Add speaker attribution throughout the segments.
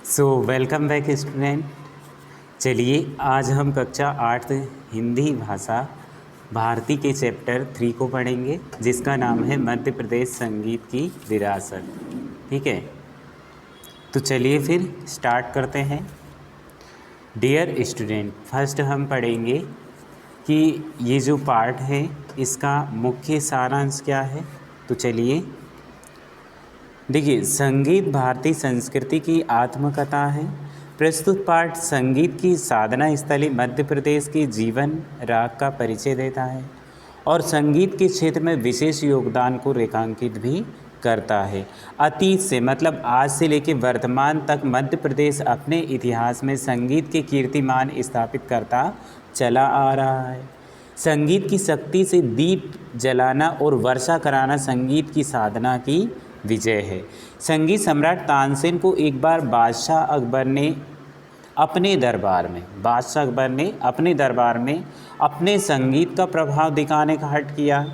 Speaker 1: Welcome back student. चलिए आज हम कक्षा 8 हिंदी भाषा भारती के चैप्टर 3 को पढ़ेंगे, जिसका नाम है मध्य प्रदेश संगीत की विरासत। ठीक है, तो चलिए फिर स्टार्ट करते हैं। डियर स्टूडेंट, फर्स्ट हम पढ़ेंगे कि ये जो पार्ट है इसका मुख्य सारांश क्या है। तो चलिए देखिए, संगीत भारतीय संस्कृति की आत्मकथा है। प्रस्तुत पाठ संगीत की साधना स्थली मध्य प्रदेश के जीवन राग का परिचय देता है और संगीत के क्षेत्र में विशेष योगदान को रेखांकित भी करता है। अतीत से मतलब आज से लेकर वर्तमान तक मध्य प्रदेश अपने इतिहास में संगीत के कीर्तिमान स्थापित करता चला आ रहा है। संगीत की शक्ति से दीप जलाना और वर्षा कराना संगीत की साधना की विजय है। संगीत सम्राट तानसेन को एक बार बादशाह अकबर ने अपने दरबार में अपने संगीत का प्रभाव दिखाने का हट किया।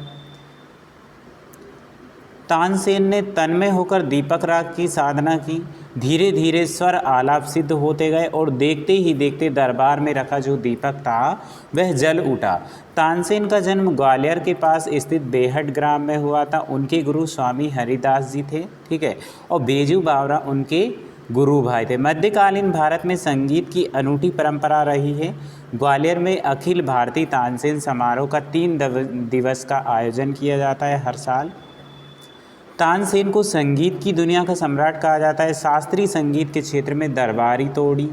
Speaker 1: तानसेन ने तन्मय होकर दीपक राग की साधना की। धीरे धीरे स्वर आलाप सिद्ध होते गए और देखते ही देखते दरबार में रखा जो दीपक था वह जल उठा। तानसेन का जन्म ग्वालियर के पास स्थित बेहट ग्राम में हुआ था। उनके गुरु स्वामी हरिदास जी थे, ठीक है, और बेजू बावरा उनके गुरु भाई थे। मध्यकालीन भारत में संगीत की अनूठी परंपरा रही है। ग्वालियर में अखिल भारतीय तानसेन समारोह का 3 दिवस का आयोजन किया जाता है हर साल। तानसेन को संगीत की दुनिया का सम्राट कहा जाता है। शास्त्रीय संगीत के क्षेत्र में दरबारी तोड़ी,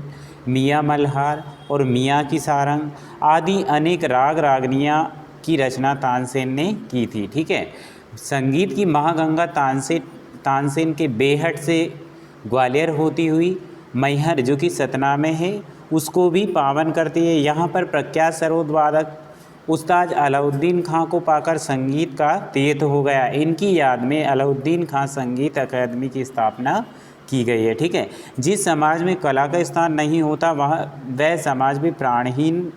Speaker 1: मियाँ मल्हार और मियाँ की सारंग आदि अनेक राग रागनियाँ की रचना तानसेन ने की थी। ठीक है, संगीत की महागंगा तानसेन के बेहट से ग्वालियर होती हुई मैहर जो कि सतना में है उसको भी पावन करती है। यहाँ पर प्रख्यात सरोद वादक उस्ताद अलाउद्दीन खां को पाकर संगीत का तीर्थ हो गया। इनकी याद में अलाउद्दीन खां संगीत अकादमी की स्थापना की गई है। ठीक है, जिस समाज में कला का स्थान नहीं होता वह समाज भी प्राणहीन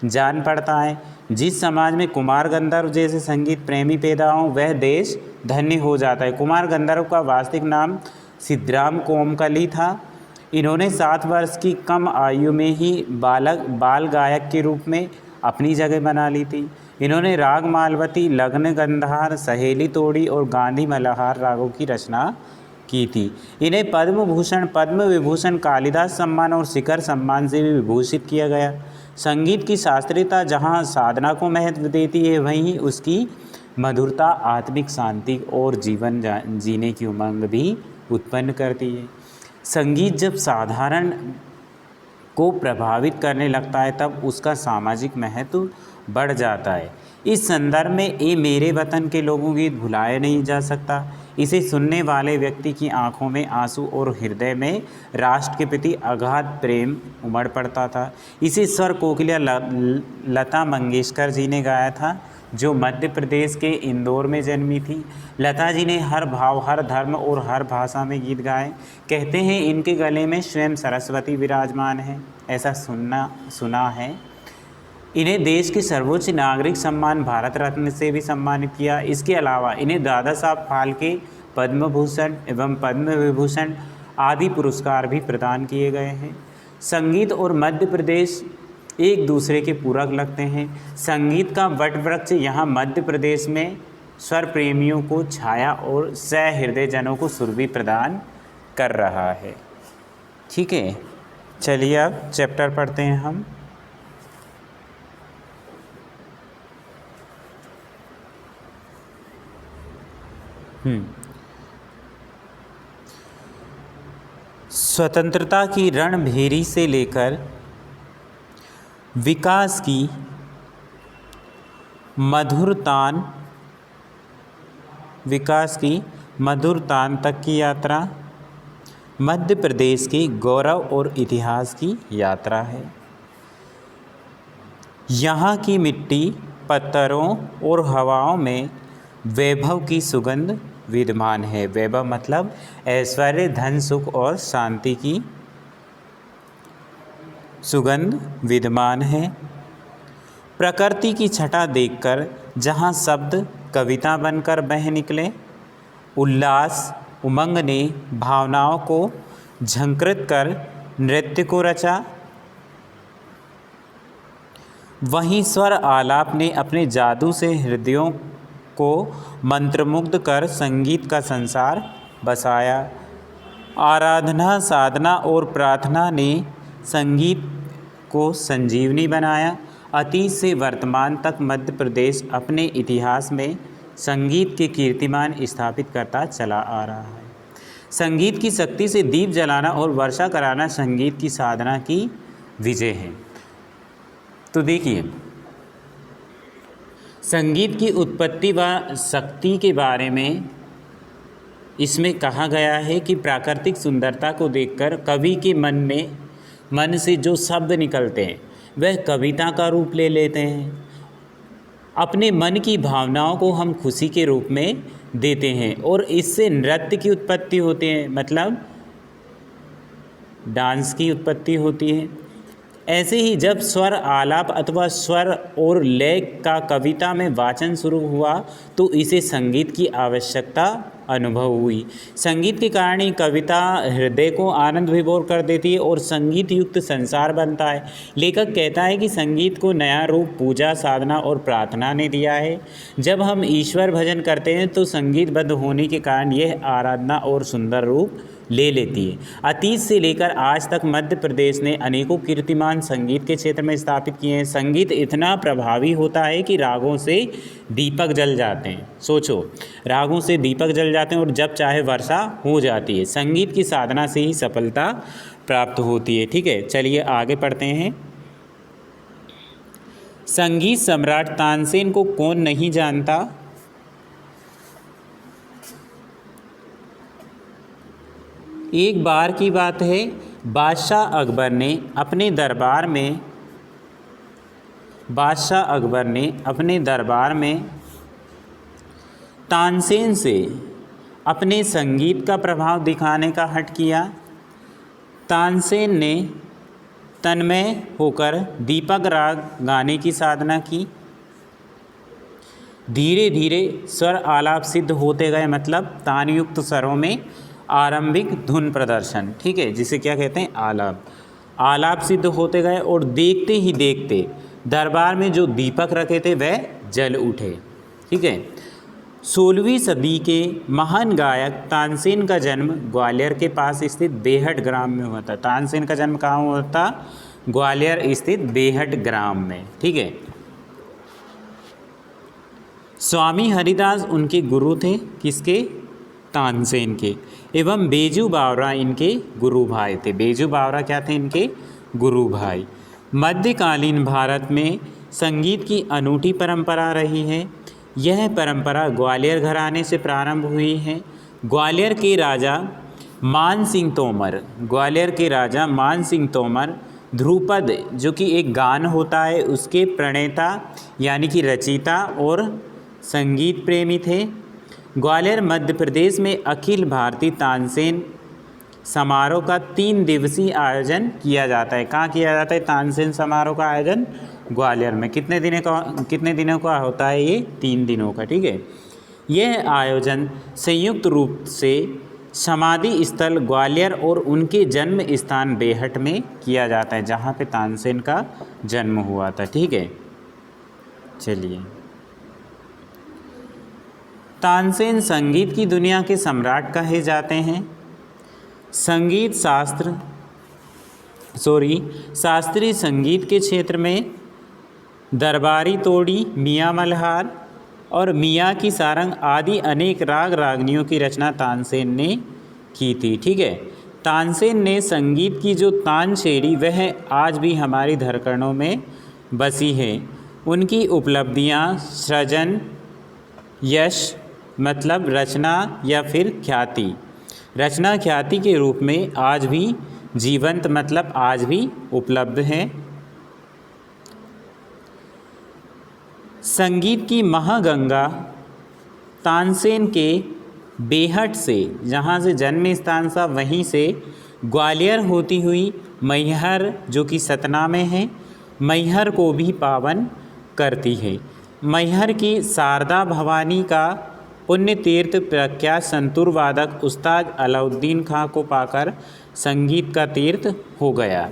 Speaker 1: जान पड़ता है। जिस समाज में कुमार गंधर्व जैसे संगीत प्रेमी पैदा हों वह देश धन्य हो जाता है। कुमार गंधर्व का वास्तविक नाम सिद्धराम कोमकली था। इन्होंने 7 वर्ष की कम आयु में ही बाल गायक के रूप में अपनी जगह बना ली थी। इन्होंने राग मालवती, लग्न गंधार, सहेली तोड़ी और गांधी मल्हार रागों की रचना की थी। इन्हें पद्म भूषण, पद्म विभूषण, कालिदास सम्मान और शिखर सम्मान से भी विभूषित किया गया। संगीत की शास्त्रीयता जहाँ साधना को महत्व देती है वहीं उसकी मधुरता आत्मिक शांति और जीवन जीने की उमंग भी उत्पन्न करती है। संगीत जब साधारण को प्रभावित करने लगता है तब उसका सामाजिक महत्व बढ़ जाता है। इस संदर्भ में ए मेरे वतन के लोगों गीत भुलाया नहीं जा सकता। इसे सुनने वाले व्यक्ति की आंखों में आंसू और हृदय में राष्ट्र के प्रति अगाध प्रेम उमड़ पड़ता था। इसे स्वर कोकिला लता मंगेशकर जी ने गाया था, जो मध्य प्रदेश के इंदौर में जन्मी थी। लता जी ने हर भाव, हर धर्म और हर भाषा में गीत गाए। कहते हैं इनके गले में स्वयं सरस्वती विराजमान है, ऐसा सुना है। इन्हें देश के सर्वोच्च नागरिक सम्मान भारत रत्न से भी सम्मानित किया। इसके अलावा इन्हें दादा साहब फाल्के, पद्म भूषण एवं पद्म विभूषण आदि पुरस्कार भी प्रदान किए गए हैं। संगीत और मध्य प्रदेश एक दूसरे के पूरक लगते हैं। संगीत का वट वृक्ष यहाँ मध्य प्रदेश में स्वर प्रेमियों को छाया और सहृदय जनों को सुरभि प्रदान कर रहा है। ठीक है, चलिए अब चैप्टर पढ़ते हैं हम। स्वतंत्रता की रणभेरी से लेकर विकास की मधुर तान तक की यात्रा मध्य प्रदेश के गौरव और इतिहास की यात्रा है। यहाँ की मिट्टी, पत्थरों और हवाओं में वैभव की सुगंध विद्यमान है। वैभव मतलब ऐश्वर्य, धन, सुख और शांति की सुगंध विद्यमान है। प्रकृति की छटा देखकर जहाँ शब्द कविता बनकर बह निकले, उल्लास उमंग ने भावनाओं को झंकृत कर नृत्य को रचा। वहीं स्वर आलाप ने अपने जादू से हृदयों को मंत्रमुग्ध कर संगीत का संसार बसाया। आराधना, साधना और प्रार्थना ने संगीत को संजीवनी बनाया। अतीत से वर्तमान तक मध्य प्रदेश अपने इतिहास में संगीत के कीर्तिमान स्थापित करता चला आ रहा है। संगीत की शक्ति से दीप जलाना और वर्षा कराना संगीत की साधना की विजय है। तो देखिए, संगीत की उत्पत्ति व शक्ति के बारे में इसमें कहा गया है कि प्राकृतिक सुंदरता को देखकर कवि के मन से जो शब्द निकलते हैं वह कविता का रूप ले लेते हैं। अपने मन की भावनाओं को हम खुशी के रूप में देते हैं और इससे नृत्य की उत्पत्ति होती है, मतलब डांस की उत्पत्ति होती है। ऐसे ही जब स्वर आलाप अथवा स्वर और लय का कविता में वाचन शुरू हुआ तो इसे संगीत की आवश्यकता अनुभव हुई। संगीत के कारण ही कविता हृदय को आनंद विभोर कर देती है और संगीत युक्त संसार बनता है। लेखक कहता है कि संगीत को नया रूप पूजा, साधना और प्रार्थना ने दिया है। जब हम ईश्वर भजन करते हैं तो संगीतबद्ध होने के कारण यह आराधना और सुंदर रूप ले लेती है। अतीत से लेकर आज तक मध्य प्रदेश ने अनेकों कीर्तिमान संगीत के क्षेत्र में स्थापित किए हैं। संगीत इतना प्रभावी होता है कि रागों से दीपक जल जाते हैं। सोचो, रागों से दीपक जल जाते हैं और जब चाहे वर्षा हो जाती है। संगीत की साधना से ही सफलता प्राप्त होती है। ठीक है, चलिए आगे पढ़ते हैं। संगीत सम्राट तानसेन को कौन नहीं जानता। एक बार की बात है, बादशाह अकबर ने अपने दरबार में तानसेन से अपने संगीत का प्रभाव दिखाने का हठ किया। तानसेन ने तन्मय होकर दीपक राग गाने की साधना की। धीरे धीरे स्वर आलाप सिद्ध होते गए, मतलब तानयुक्त स्वरों में आरंभिक धुन प्रदर्शन, ठीक है, जिसे क्या कहते हैं, आलाप सिद्ध होते गए और देखते ही देखते दरबार में जो दीपक रखे थे वह जल उठे। ठीक है, 16वीं सदी के महान गायक तानसेन का जन्म ग्वालियर के पास स्थित बेहट ग्राम में हुआ था। तानसेन का जन्म कहाँ हुआ था? ग्वालियर स्थित बेहट ग्राम में। ठीक है, स्वामी हरिदास उनके गुरु थे, किसके? तानसेन के, एवं बेजू बावरा इनके गुरु भाई थे। बेजू बावरा क्या थे? इनके गुरु भाई। मध्यकालीन भारत में संगीत की अनूठी परंपरा रही है। यह परंपरा ग्वालियर घराने से प्रारंभ हुई है। ग्वालियर के राजा मान सिंह तोमर ध्रुपद, जो कि एक गान होता है, उसके प्रणेता यानी कि रचयिता और संगीत प्रेमी थे। ग्वालियर मध्य प्रदेश में अखिल भारतीय तानसेन समारोह का 3 दिवसीय आयोजन किया जाता है। कहाँ किया जाता है तानसेन समारोह का आयोजन? ग्वालियर में। कितने दिनों का होता है ये? 3 दिनों का। ठीक है, यह आयोजन संयुक्त रूप से समाधि स्थल ग्वालियर और उनके जन्म स्थान बेहट में किया जाता है, जहाँ पे तानसेन का जन्म हुआ था। ठीक है, चलिए, तानसेन संगीत की दुनिया के सम्राट कहे जाते हैं। शास्त्रीय संगीत के क्षेत्र में दरबारी तोड़ी, मियाँ मल्हार और मियाँ की सारंग आदि अनेक राग रागनियों की रचना तानसेन ने की थी। ठीक है, तानसेन ने संगीत की जो तान छेड़ी वह आज भी हमारी धड़कनों में बसी है। उनकी उपलब्धियाँ सृजन, यश मतलब रचना या फिर ख्याति, रचना ख्याति के रूप में आज भी जीवंत मतलब आज भी उपलब्ध हैं। संगीत की महागंगा तानसेन के बेहट से, जहाँ से जन्म स्थान था, वहीं से ग्वालियर होती हुई मैहर, जो कि सतना में है, मैहर को भी पावन करती है। मैहर की शारदा भवानी का पुण्य तीर्थ प्रख्यात संतूर वादक उस्ताद अलाउद्दीन खां को पाकर संगीत का तीर्थ हो गया।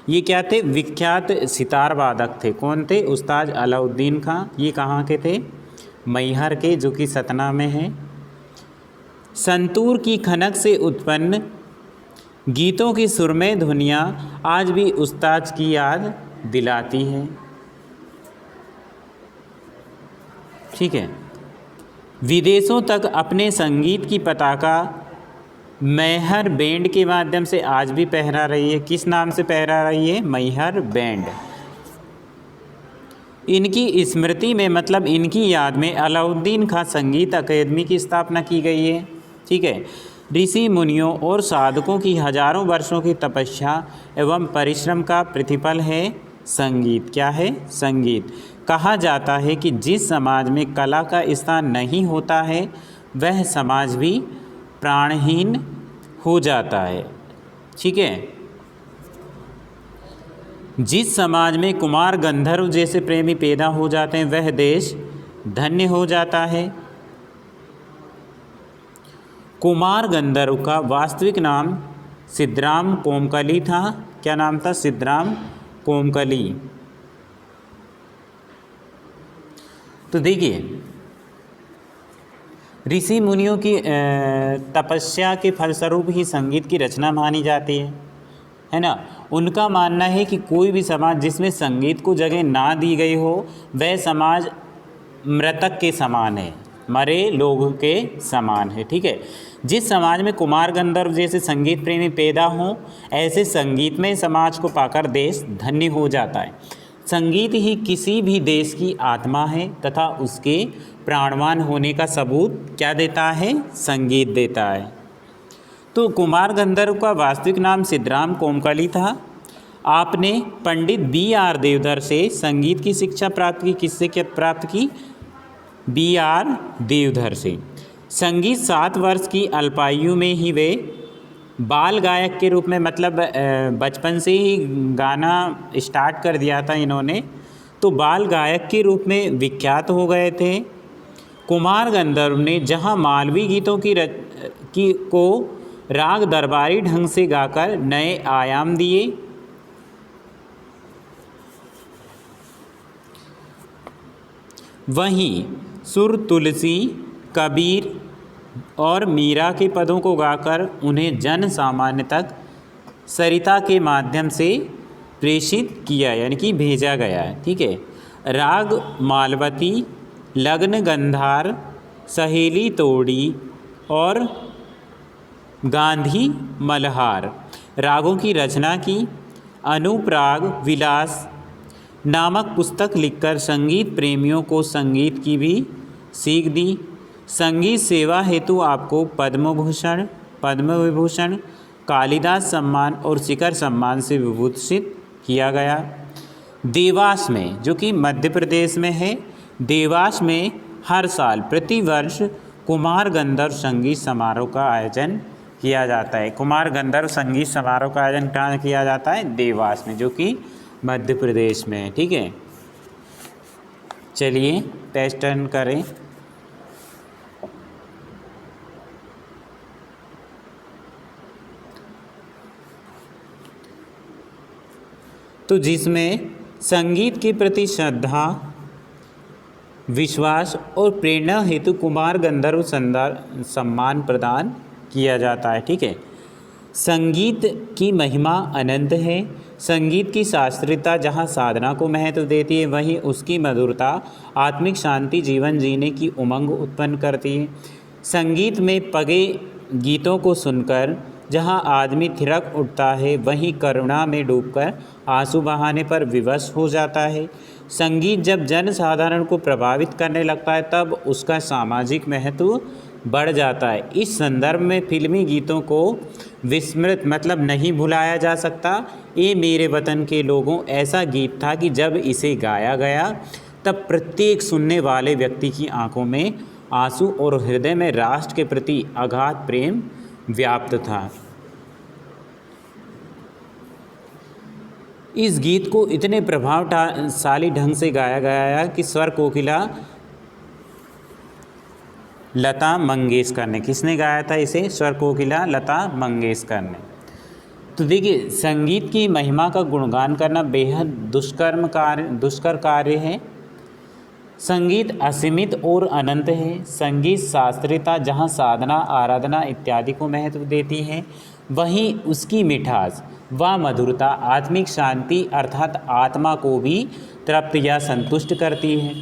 Speaker 1: ये क्या थे? विख्यात सितार वादक थे। कौन थे? उस्ताद अलाउद्दीन खां। ये कहाँ के थे? मैहर के, जो कि सतना में है। संतूर की खनक से उत्पन्न गीतों की सुरमय ध्वनियाँ आज भी उस्ताद की याद दिलाती हैं। ठीक है। विदेशों तक अपने संगीत की पताका मैहर बैंड के माध्यम से आज भी फहरा रही है। किस नाम से फहरा रही है? मैहर बैंड। इनकी स्मृति में, मतलब इनकी याद में, अलाउद्दीन खां संगीत अकेदमी की स्थापना की गई है। ठीक है। ऋषि मुनियों और साधकों की हजारों वर्षों की तपस्या एवं परिश्रम का प्रतिफल है संगीत। क्या है? संगीत। कहा जाता है कि जिस समाज में कला का स्थान नहीं होता है वह समाज भी प्राणहीन हो जाता है। ठीक है। जिस समाज में कुमार गंधर्व जैसे प्रेमी पैदा हो जाते हैं वह देश धन्य हो जाता है। कुमार गंधर्व का वास्तविक नाम सिद्धराम कोमकली था। क्या नाम था? सिद्धराम कोमकली। तो देखिए, ऋषि मुनियों की तपस्या के फलस्वरूप ही संगीत की रचना मानी जाती है ना। उनका मानना है कि कोई भी समाज जिसमें संगीत को जगह ना दी गई हो वह समाज मृतक के समान है, मरे लोगों के समान है। ठीक है। जिस समाज में कुमार गंधर्व जैसे संगीत प्रेमी पैदा हों, ऐसे संगीतमय समाज को पाकर देश धन्य हो जाता है। संगीत ही किसी भी देश की आत्मा है तथा उसके प्राणवान होने का सबूत क्या देता है? संगीत देता है। तो कुमार गंधर्व का वास्तविक नाम सिद्धराम कोमकली था। आपने पंडित B.R. देवधर से संगीत की शिक्षा प्राप्त की। किससे क्या प्राप्त की? B.R. देवधर से। संगीत 7 वर्ष की अल्पायु में ही वे बाल गायक के रूप में, मतलब बचपन से ही गाना स्टार्ट कर दिया था इन्होंने, तो बाल गायक के रूप में विख्यात हो गए थे। कुमार गंधर्व ने जहां मालवी गीतों को राग दरबारी ढंग से गाकर नए आयाम दिए, वहीं सुर तुलसी, कबीर और मीरा के पदों को गाकर उन्हें जन सामान्य तक सरिता के माध्यम से प्रेषित किया, यानी कि भेजा गया है। ठीक है। राग मालवती, लग्न गंधार, सहेली तोड़ी और गांधी मल्हार रागों की रचना की। अनुप्राग विलास नामक पुस्तक लिखकर संगीत प्रेमियों को संगीत की भी सीख दी। संगीत सेवा हेतु आपको पद्म भूषण, पद्म विभूषण, कालिदास सम्मान और शिखर सम्मान से विभूषित किया गया। देवास में, जो कि मध्य प्रदेश में है, देवास में हर साल प्रतिवर्ष कुमार गंधर्व संगीत समारोह का आयोजन किया जाता है। कुमार गंधर्व संगीत समारोह का आयोजन कहाँ किया जाता है? देवास में, जो कि मध्य प्रदेश में है। ठीक है। चलिए टेस्ट रन करें। तो जिसमें संगीत के प्रति श्रद्धा, विश्वास और प्रेरणा हेतु कुमार गंधर्व सम्मान प्रदान किया जाता है। ठीक है। संगीत की महिमा अनंत है। संगीत की शास्त्रीयता जहाँ साधना को महत्व देती है, वहीं उसकी मधुरता आत्मिक शांति, जीवन जीने की उमंग उत्पन्न करती है। संगीत में पगे गीतों को सुनकर जहाँ आदमी थिरक उठता है, वहीं करुणा में डूबकर आंसू बहाने पर विवश हो जाता है। संगीत जब जन साधारण को प्रभावित करने लगता है तब उसका सामाजिक महत्व बढ़ जाता है। इस संदर्भ में फिल्मी गीतों को विस्मृत, मतलब नहीं भुलाया जा सकता। ये मेरे वतन के लोगों ऐसा गीत था कि जब इसे गाया गया तब प्रत्येक सुनने वाले व्यक्ति की आंखों में आंसू और हृदय में राष्ट्र के प्रति अगाध प्रेम व्याप्त था। इस गीत को इतने प्रभावशाली ढंग से गाया गया है कि स्वर कोकिला लता मंगेशकर ने, किसने गाया था इसे? स्वर कोकिला लता मंगेशकर ने। तो देखिए, संगीत की महिमा का गुणगान करना बेहद दुष्कर कार्य है। संगीत असीमित और अनंत है। संगीत शास्त्रीयता जहाँ साधना, आराधना इत्यादि को महत्व देती है, वहीं उसकी मिठास व मधुरता आत्मिक शांति अर्थात आत्मा को भी तृप्त या संतुष्ट करती है।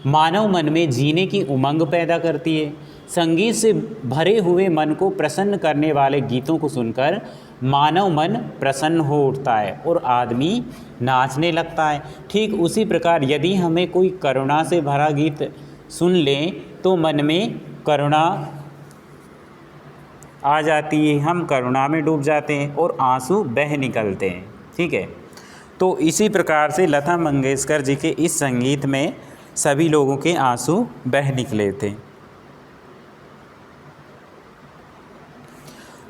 Speaker 1: मानव मन में जीने की उमंग पैदा करती है। संगीत से भरे हुए मन को प्रसन्न करने वाले गीतों को सुनकर मानव मन प्रसन्न हो उठता है और आदमी नाचने लगता है। ठीक उसी प्रकार यदि हमें कोई करुणा से भरा गीत सुन लें तो मन में करुणा आ जाती है, हम करुणा में डूब जाते हैं और आंसू बह निकलते हैं। ठीक है, तो इसी प्रकार से लता मंगेशकर जी के इस संगीत में सभी लोगों के आंसू बह निकले थे।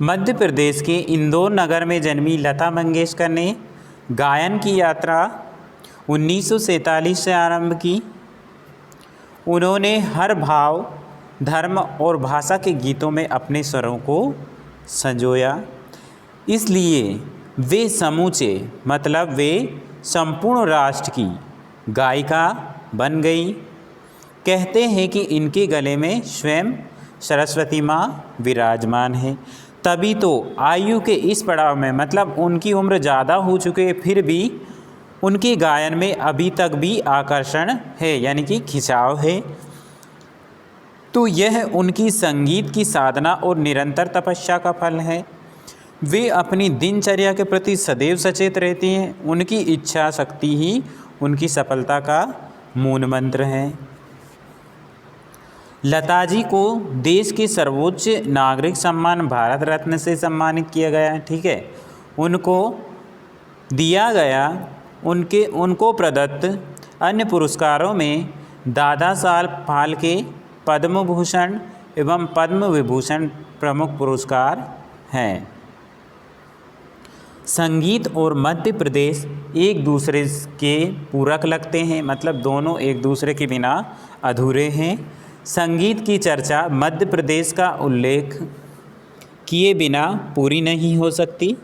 Speaker 1: मध्य प्रदेश के इंदौर नगर में जन्मी लता मंगेशकर ने गायन की यात्रा 1947 से आरंभ की। उन्होंने हर भाव, धर्म और भाषा के गीतों में अपने स्वरों को संजोया, इसलिए वे समूचे मतलब वे संपूर्ण राष्ट्र की गायिका बन गई। कहते हैं कि इनके गले में स्वयं सरस्वती माँ विराजमान है। तभी तो आयु के इस पड़ाव में मतलब उनकी उम्र ज़्यादा हो चुके फिर भी उनके गायन में अभी तक भी आकर्षण है, यानी कि खिंचाव है। तो यह उनकी संगीत की साधना और निरंतर तपस्या का फल है। वे अपनी दिनचर्या के प्रति सदैव सचेत रहती हैं। उनकी इच्छा शक्ति ही उनकी सफलता का मूल मंत्र है। लता जी को देश के सर्वोच्च नागरिक सम्मान भारत रत्न से सम्मानित किया गया। ठीक है, उनको दिया गया उनको प्रदत्त अन्य पुरस्कारों में दादा साहब फाल्के, पद्म भूषण एवं पद्म विभूषण प्रमुख पुरस्कार हैं। संगीत और मध्य प्रदेश एक दूसरे के पूरक लगते हैं, मतलब दोनों एक दूसरे के बिना अधूरे हैं। संगीत की चर्चा मध्य प्रदेश का उल्लेख किए बिना पूरी नहीं हो सकती।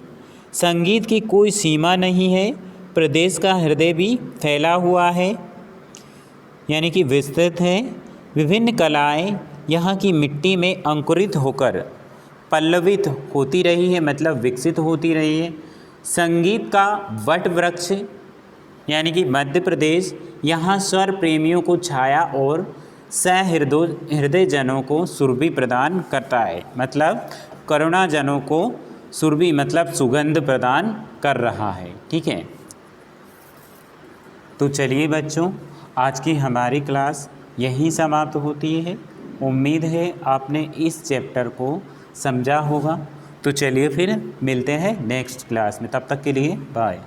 Speaker 1: संगीत की कोई सीमा नहीं है। प्रदेश का हृदय भी फैला हुआ है, यानी कि विस्तृत है। विभिन्न कलाएं यहाँ की मिट्टी में अंकुरित होकर पल्लवित होती रही है, मतलब विकसित होती रही है। संगीत का वट वृक्ष यानी कि मध्य प्रदेश यहाँ स्वर प्रेमियों को छाया और सहृदय जनों को सुरभि प्रदान करता है, मतलब करुणा जनों को सुरभि मतलब सुगंध प्रदान कर रहा है। ठीक है, तो चलिए बच्चों, आज की हमारी क्लास यहीं समाप्त होती है। उम्मीद है आपने इस चैप्टर को समझा होगा। तो चलिए फिर मिलते हैं नेक्स्ट क्लास में, तब तक के लिए बाय।